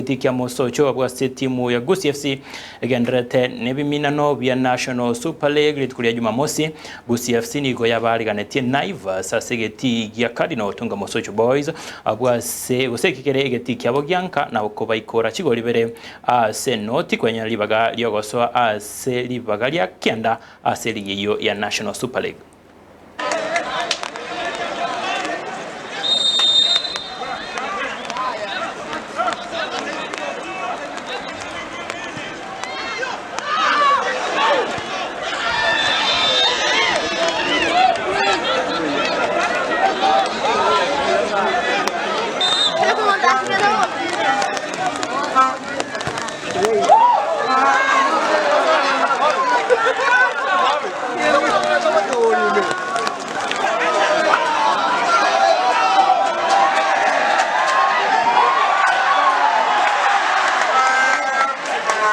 geti kia mosocho abwa timu ya Gusii FC egenderete nebiminano bya National Super League litukuria Jumamosi. Gusii FC nigo yabariganetie Naivas ase geti gia Cardinal tunga Mosocho Boys abwa se gusekikere geti kiabo gianka na ukobaikora chigori bere ase noti kwenya libaga lyogosoa ase libaga lya kenda ase ligi yo ya National Super League.